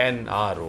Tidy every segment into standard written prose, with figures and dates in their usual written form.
NRO।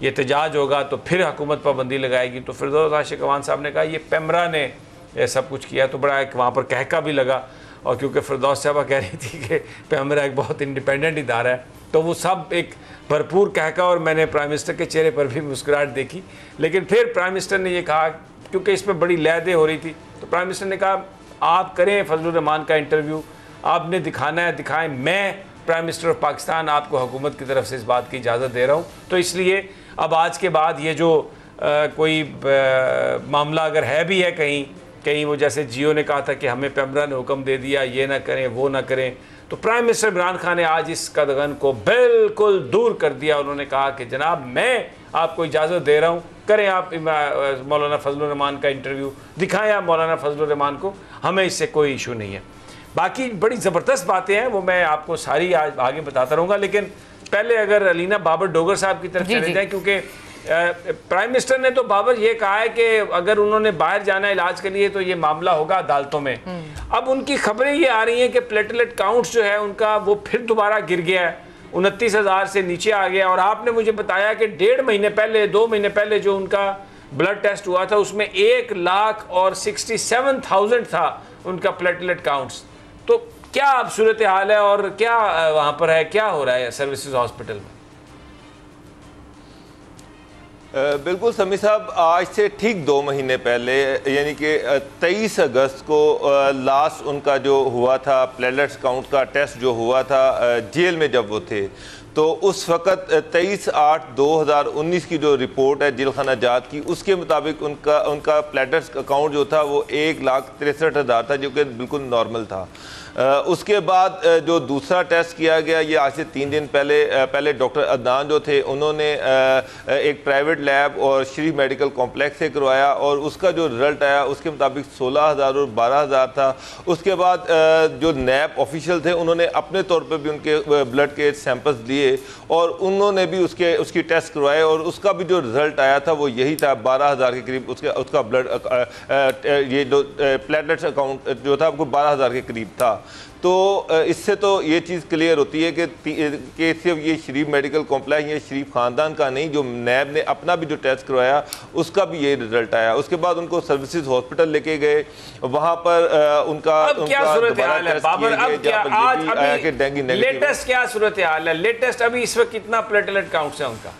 یہ احتجاج ہوگا تو پھر حکومت پابندی لگائے گی. تو فردوس عاشق اعوان صاحب نے کہا یہ پیمرا نے یہ سب کچھ کیا. تو بڑا ایک وہاں پر کہکا بھی لگا, اور کیونکہ فردوس صاحبہ کہہ رہی تھی کہ پیمرا ایک بہت انڈیپینڈنٹ ادارہ ہے, تو وہ سب ایک بھرپور کہکا, اور میں نے پرائم منسٹر کے چہرے پر بھی مسکراہٹ دیکھی. لیکن پھر پرائم منسٹر نے یہ کہا, کیونکہ اس میں بڑی لہدیں ہو رہی تھی, تو پرائم منسٹر نے کہا آپ کریں فضل الرحمان کا انٹرویو, آپ نے دکھانا ہے دکھائیں, میں پرائم منسٹر آف پاکستان آپ کو حکومت کی طرف سے اس بات کی اجازت دے رہا ہوں. تو اس لیے اب آج کے بعد یہ جو کوئی معاملہ اگر ہے بھی ہے کہیں وہ جیسے جیو نے کہا تھا کہ ہمیں پیمرا نے حکم دے دیا یہ نہ کریں وہ نہ کریں, تو پرائم منسٹر عمران خان نے آج اس قدغن کو بالکل دور کر دیا. انہوں نے کہا کہ جناب میں آپ کو اجازت دے رہا ہوں, کریں آپ مولانا فضل الرحمان کا انٹرویو, دکھائیں آپ مولانا فضل الرحمان کو, ہمیں اس سے کوئی ایشو نہیں ہے. باقی بڑی زبردست باتیں ہیں, وہ میں آپ کو ساری آج آگے بتاتا رہوں گا. لیکن پہلے اگر علینا بابر ڈوگر صاحب کی طرف چلے جائیں, کیونکہ پرائم منسٹر نے تو بابر یہ کہا ہے کہ اگر انہوں نے باہر جانا ہے علاج کے لیے تو یہ معاملہ ہوگا عدالتوں میں. اب ان کی خبریں یہ آ رہی ہیں کہ پلیٹلیٹ کاؤنٹس جو ہے ان کا وہ پھر دوبارہ گر گیا ہے, 29,000 سے نیچے آ گیا. اور آپ نے مجھے بتایا کہ 1.5 مہینے پہلے 2 مہینے پہلے جو ان کا بلڈ ٹیسٹ ہوا تھا اس میں 1,67,000 تھا ان کا پلیٹلیٹ کاؤنٹس. تو کیا اب صورتحال ہے اور کیا وہاں پر ہے, کیا ہو رہا ہے سروسز ہاسپٹل میں؟ بالکل سمیع صاحب, آج سے ٹھیک 2 مہینے پہلے یعنی کہ 23 اگست کو لاسٹ ان کا جو ہوا تھا پلیٹلیٹس کاؤنٹ کا ٹیسٹ جو ہوا تھا جیل میں جب وہ تھے, تو اس وقت 23/8/2019 کی جو رپورٹ ہے جیل خانہ جات کی, اس کے مطابق ان کا پلیٹلیٹس اکاؤنٹ جو تھا وہ 1,63,000 تھا, جو کہ بالکل نارمل تھا. اس کے بعد جو دوسرا ٹیسٹ کیا گیا یہ آج سے 3 دن پہلے ڈاکٹر عدنان جو تھے انہوں نے ایک پرائیویٹ لیب اور شریف میڈیکل کمپلیکس سے کروایا, اور اس کا جو رزلٹ آیا اس کے مطابق 16,000 اور 12,000 تھا. اس کے بعد جو نیب آفیشل تھے انہوں نے اپنے طور پہ بھی ان کے بلڈ کے سیمپلز لیے اور انہوں نے بھی اس کی ٹیسٹ کروائے, اور اس کا بھی جو رزلٹ آیا تھا وہ یہی تھا 12,000 کے قریب. اس کا بلڈ یہ جو پلیٹلیٹس اکاؤنٹ جو تھا وہ 12,000 کے قریب تھا. تو اس سے تو یہ چیز کلیئر ہوتی ہے کہ صرف یہ شریف میڈیکل کمپلیکس یا شریف خاندان کا نہیں, جو نیب نے اپنا بھی جو ٹیسٹ کروایا اس کا بھی یہ رزلٹ آیا. اس کے بعد ان کو سروسز ہاسپٹل لے کے گئے, وہاں پر ان کا کیا صورتحال ہے بابر, اب کیا آج ابھی لیٹسٹ کیا صورتحال ہے, لیٹسٹ ابھی اس وقت کتنا پلیٹلیٹ کاؤنٹس ہیں ان کا؟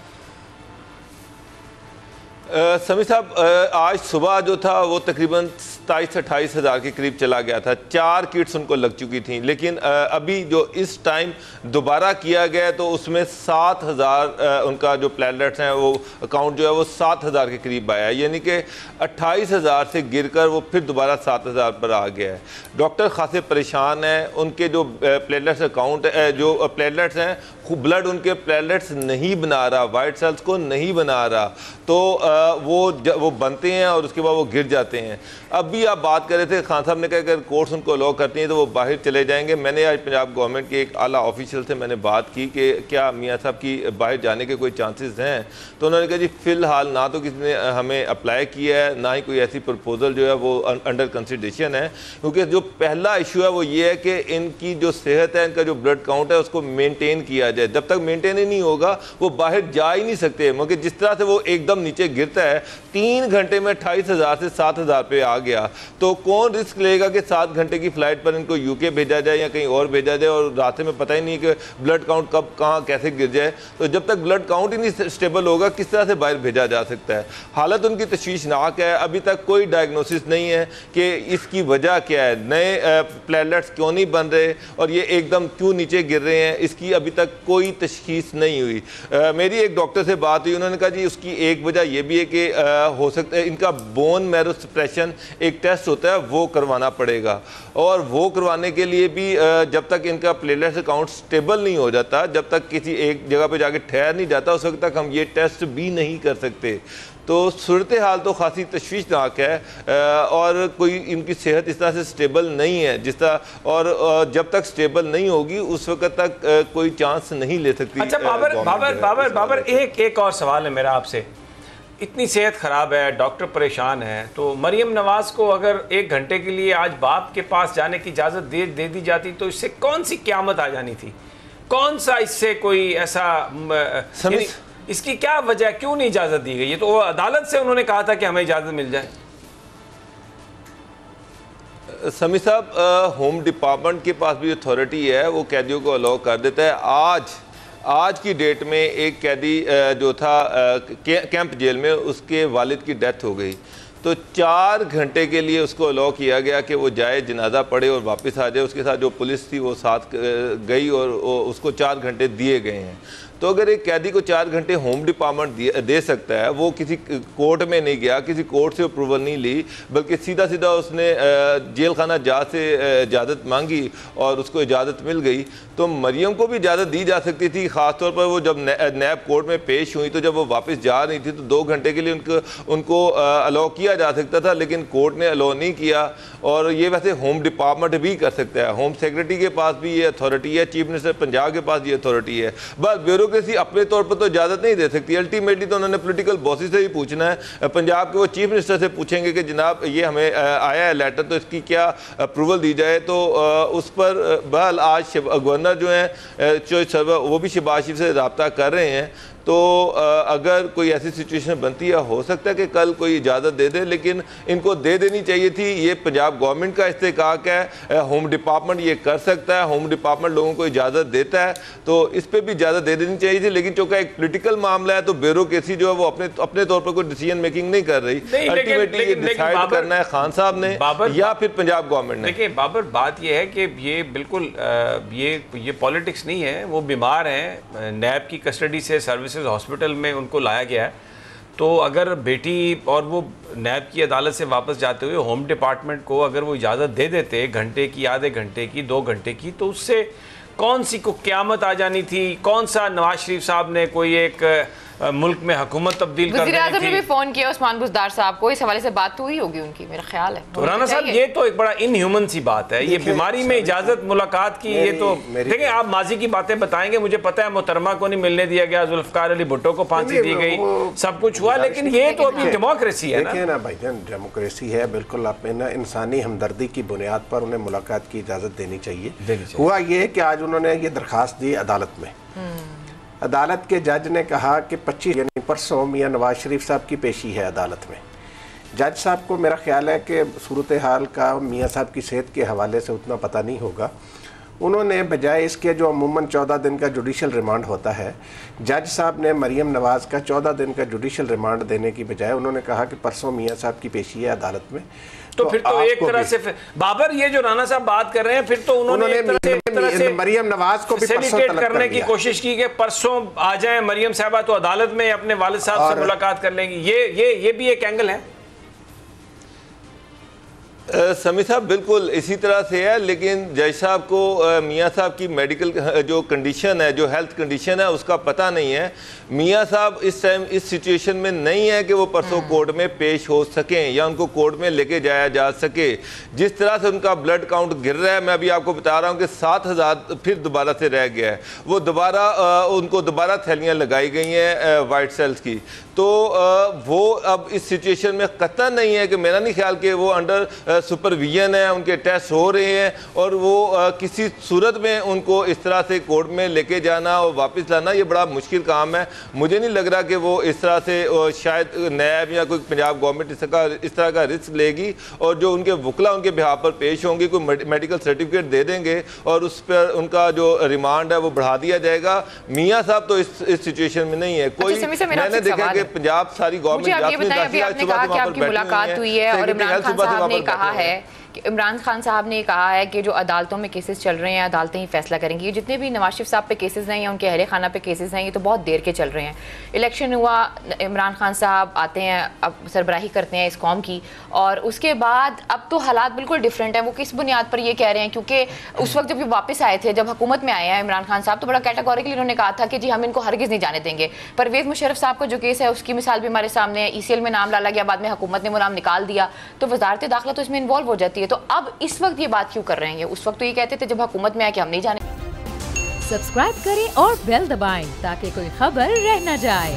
سمیع صاحب آج صبح جو تھا وہ تقریباً 27-28 ہزار کے قریب چلا گیا تھا. 4 کٹس ان کو لگ چکی تھیں, لیکن ابھی جو اس ٹائم دوبارہ کیا گیا تو اس میں 7,000 ان کا جو پلیٹلیٹس ہیں وہ اکاؤنٹ جو ہے وہ 7,000 کے قریب آیا ہے, یعنی کہ 28,000 سے گر کر وہ پھر دوبارہ 7,000 پر آ گیا ہے. ڈاکٹر خاصے پریشان ہیں, ان کے جو پلیٹلیٹس اکاؤنٹ جو پلیٹلیٹس ہیں بلڈ ان کے پلیٹلیٹس نہیں بنا رہا, وائٹ سیلز کو نہیں بنا رہا, تو وہ بنتے ہیں اور اس کے بعد وہ گر جاتے ہیں. اب بھی آپ بات کر رہے تھے, خان صاحب نے کہا کہ اگر کورٹس ان کو الاؤ کرتی ہیں تو وہ باہر چلے جائیں گے. میں نے آج پنجاب گورنمنٹ کے ایک اعلیٰ آفیشل سے میں نے بات کی کہ کیا میاں صاحب کی باہر جانے کے کوئی چانسز ہیں, تو انہوں نے کہا جی فی الحال نہ تو کسی نے ہمیں اپلائی کیا ہے, نہ ہی کوئی ایسی پرپوزل جو ہے وہ انڈر کنسیڈریشن ہے, کیونکہ جو پہلا ایشو ہے وہ یہ ہے کہ ان کی جو صحت ہے, ان کا جو بلڈ کاؤنٹ ہے اس کو مینٹین کیا جائے. جب تک مینٹین ہی نہیں ہوگا وہ باہر جا ہی نہیں سکتے, مگر جس طرح سے وہ ایک دم نیچے گرتا ہے 3 گھنٹے میں 28,000 سے 7,000 پہ آ گیا, تو کون رسک لے گا کہ 7 گھنٹے کی فلائٹ پر ان کو UK بھیجا جائے یا کہیں اور بھیجا جائے, اور راستے میں پتہ ہی نہیں کہ بلڈ کاؤنٹ کب کہاں کیسے گر جائے. تو جب تک بلڈ کاؤنٹ ہی نہیں سٹیبل ہوگا کس طرح سے باہر بھیجا جا سکتا ہے. حالت ان کی تشویشناک ہے, ابھی تک کوئی ڈائگنوسس نہیں ہے کہ اس کی وجہ کیا ہے, نئے پلیٹلیٹس کیوں نہیں بن رہے اور یہ ایک دم کیوں نیچے گر رہے ہیں, اس کی ابھی تک کوئی تشخیص نہیں ہوئی. میری ایک ڈاکٹر سے بات ہوئی, انہوں نے کہا جی اس کی ایک وجہ یہ بھی ہے کہ ہو سکتا ہے ان کا بون میرو سپریشن ایک ٹیسٹ ہوتا ہے وہ کروانا پڑے گا, اور وہ کروانے کے لیے بھی جب تک ان کا پلیٹلیٹس اکاؤنٹ سٹیبل نہیں ہو جاتا, جب تک کسی ایک جگہ پہ جا کے ٹھہر نہیں جاتا, اس وقت تک ہم یہ ٹیسٹ بھی نہیں کر سکتے. تو صورتحال تو خاصی تشویشناک ہے, اور کوئی ان کی صحت اس طرح سے سٹیبل نہیں ہے جس طرح, اور جب تک سٹیبل نہیں ہوگی اس وقت تک کوئی چانس نہیں لے سکتی. اچھا بابر ایک اور سوال ہے میرا آپ سے, اتنی صحت خراب ہے, ڈاکٹر پریشان ہے, تو مریم نواز کو اگر 1 گھنٹے کے لیے آج باپ کے پاس جانے کی اجازت دے دی جاتی تو اس سے کون سی قیامت آ جانی تھی, کون سا اس سے کوئی ایسا اس کی کیا وجہ، کیوں نہیں اجازت دی گئی؟ یہ تو عدالت سے انہوں نے کہا تھا کہ ہمیں اجازت مل جائے. سمیع صاحب، ہوم ڈپارٹمنٹ کے پاس بھی اتھارٹی ہے، وہ قیدیوں کو الاؤ کر دیتا ہے. آج کی ڈیٹ میں ایک قیدی جو تھا کیمپ جیل میں، اس کے والد کی ڈیتھ ہو گئی، تو 4 گھنٹے کے لیے اس کو الاؤ کیا گیا کہ وہ جائے، جنازہ پڑھے اور واپس آ جائے. اس کے ساتھ جو پولیس تھی وہ ساتھ گئی اور اس کو 4 گھنٹے دیے گئے ہیں. تو اگر ایک قیدی کو 4 گھنٹے ہوم ڈپارٹمنٹ دے سکتا ہے، وہ کسی کورٹ میں نہیں گیا، کسی کورٹ سے اپروول نہیں لی، بلکہ سیدھا اس نے جیل خانہ جاز سے اجازت مانگی اور اس کو اجازت مل گئی، تو مریم کو بھی اجازت دی جا سکتی تھی. خاص طور پر وہ جب نیب کورٹ میں پیش ہوئی تو جب وہ واپس جا رہی تھی تو 2 گھنٹے کے لیے ان کو الاؤ کیا جا سکتا تھا، لیکن کورٹ نے الاؤ نہیں کیا. اور یہ ویسے ہوم ڈپارٹمنٹ بھی کر سکتا ہے، ہوم سیکرٹری کے پاس بھی یہ اتھارٹی ہے، چیف منسٹر پنجاب کے پاس یہ اتھارٹی ہے. بس بیوروکریسی اپنے طور پر تو اجازت نہیں دے سکتی. الٹیمیٹلی تو انہوں نے پولیٹیکل باسز سے ہی پوچھنا ہے. پنجاب کے وہ چیف منسٹر سے پوچھیں گے کہ جناب یہ ہمیں آیا ہے لیٹر، تو اس کی کیا اپروول دی جائے. تو اس پر بہرحال آج گورنر جو ہیں وہ بھی شہباز شریف سے رابطہ کر رہے ہیں. تو اگر کوئی ایسی سچویشن بنتی ہے، ہو سکتا ہے کہ کل کوئی اجازت دے دے، لیکن ان کو دے دینی چاہیے تھی. یہ پنجاب گورنمنٹ کا استحقاق ہے، ہوم ڈپارٹمنٹ یہ کر سکتا ہے، ہوم ڈپارٹمنٹ لوگوں کو اجازت دیتا ہے، تو اس پہ بھی اجازت دے دینی چاہیے تھی. لیکن چونکہ ایک پولیٹیکل معاملہ ہے تو بیوروکریسی جو ہے وہ اپنے طور پر کوئی ڈیسیژن میکنگ نہیں کر رہی. الٹیمیٹلی یہ ڈیسائیڈ کرنا ہے خان صاحب نے یا پھر پنجاب گورنمنٹ نے. دیکھیں بابر، بات یہ ہے کہ یہ بالکل یہ پالیٹکس نہیں ہے. وہ بیمار ہیں، نیب کی کسٹڈی سے سروسز ہاسپٹل میں ان کو لایا گیا ہے. تو اگر بیٹی اور وہ نیب کی عدالت سے واپس جاتے ہوئے ہوم ڈپارٹمنٹ کو اگر وہ اجازت دے دیتے گھنٹے کی، آدھے گھنٹے کی، 2 گھنٹے کی، تو اس سے کون سی کو قیامت آ جانی تھی؟ کون سا نواز شریف صاحب نے کوئی ایک ملک میں حکومت تبدیل کر وزیر اعظم نے بھی فون کیا عثمان بزدار صاحب کو، اس حوالے سے بات تو ہوئی ہوگی ان کی، میرا خیال ہے. رانا صاحب یہ تو ایک بڑا ان ہیومن سی بات ہے. یہ بیماری میں اجازت ملاقات کی، یہ تو دیکھیں آپ ماضی کی باتیں بتائیں گے. مجھے پتہ ہے محترمہ کو نہیں ملنے دیا گیا، ذوالفقار علی بھٹو کو پھانسی دی گئی، سب کچھ ہوا، لیکن یہ تو ابھی ڈیموکریسی ہے نا. دیکھیں نا بھائی جان، ڈیموکریسی ہے بالکل. آپ نے انسانی ہمدردی کی بنیاد پر انہیں ملاقات کی اجازت دینی چاہیے. ہوا یہ کہ آج انہوں نے یہ درخواست دی عدالت میں. عدالت کے جج نے کہا کہ 25 یعنی پرسوں میاں نواز شریف صاحب کی پیشی ہے عدالت میں. جج صاحب کو میرا خیال ہے کہ صورتحال کا میاں صاحب کی صحت کے حوالے سے اتنا پتہ نہیں ہوگا. انہوں نے بجائے اس کے جو عموماً 14 دن کا جوڈیشل ریمانڈ ہوتا ہے، جج صاحب نے مریم نواز کا 14 دن کا جوڈیشل ریمانڈ دینے کی بجائے انہوں نے کہا کہ پرسوں میاں صاحب کی پیشی ہے عدالت میں. تو پھر تو ایک طرح سے بابر یہ جو رانا صاحب بات کر رہے ہیں، پھر تو انہوں نے مریم نواز کو بھی فیسیلیٹیٹ کرنے کی کوشش کی کہ پرسوں آ جائیں مریم صاحبہ تو عدالت میں اپنے والد صاحب سے ملاقات کر لیں گی. یہ بھی ایک اینگل ہے. سمیع صاحب بالکل اسی طرح سے ہے، لیکن جج صاحب کو میاں صاحب کی میڈیکل جو کنڈیشن ہے، جو ہیلتھ کنڈیشن ہے، اس کا پتہ نہیں ہے. میاں صاحب اس ٹائم اس سچویشن میں نہیں ہے کہ وہ پرسوں کورٹ میں پیش ہو سکیں یا ان کو کورٹ میں لے کے جایا جا سکے. جس طرح سے ان کا بلڈ کاؤنٹ گر رہا ہے، میں ابھی آپ کو بتا رہا ہوں کہ 7000 پھر دوبارہ سے رہ گیا ہے. وہ ان کو دوبارہ تھیلیاں لگائی گئی ہیں وائٹ سیلز کی. تو وہ اب اس سچویشن میں قطعا نہیں ہے کہ میرا نہیں خیال کہ وہ انڈر سپرویژن ہے، ان کے ٹیسٹ ہو رہے ہیں، اور وہ کسی صورت میں ان کو اس طرح سے کورٹ میں لے کے جانا اور واپس لانا یہ بڑا مشکل کام ہے. مجھے نہیں لگ رہا کہ وہ اس طرح سے شاید نیب یا کوئی پنجاب گورنمنٹ اس طرح کا رسک لے گی، اور جو ان کے وکلا ان کے بہاف پر پیش ہوں گے کوئی میڈیکل سرٹیفکیٹ دے دیں گے اور اس پر ان کا جو ریمانڈ ہے وہ بڑھا دیا جائے گا. میاں صاحب تو اس سچویشن میں نہیں ہے. کوئی میں نے دیکھا کہ پنجاب ساری گورنمنٹ ملاقات ہوئی ہے اور عمران خان صاحب نے کہا ہے عمران خان صاحب نے کہا ہے کہ جو عدالتوں میں کیسز چل رہے ہیں عدالتیں ہی فیصلہ کریں گی. یہ جتنے بھی نواز شریف صاحب پہ کیسز ہیں یا ان کے اہل خانہ پہ کیسز ہیں، یہ تو بہت دیر کے چل رہے ہیں. الیکشن ہوا، عمران خان صاحب آتے ہیں، اب سربراہی کرتے ہیں اس قوم کی، اور اس کے بعد اب تو حالات بالکل ڈیفرنٹ ہیں. وہ کس بنیاد پر یہ کہہ رہے ہیں؟ کیونکہ اس وقت جب یہ واپس آئے تھے، جب حکومت میں آئے ہیں عمران خان صاحب، تو بڑا کیٹاگوریکلی انہوں نے کہا تھا کہ جی ہم ان کو ہرگز نہیں جانے دیں گے. پرویز مشرف صاحب کا جو کیس ہے اس کی مثال بھی ہمارے سامنے ہے. ECL میں نام ڈالا گیا، بعد میں حکومت نے وہ نام نکال دیا، تو وزارت داخلہ تو اس میں انوالو ہو جاتی ہے. تو اب اس وقت یہ بات کیوں کر رہے ہیں؟ اس وقت تو یہ کہتے تھے جب حکومت میں آئے کہ ہم نہیں جانے. سبسکرائب کریں اور بیل دبائیں تاکہ کوئی خبر رہ نہ جائے.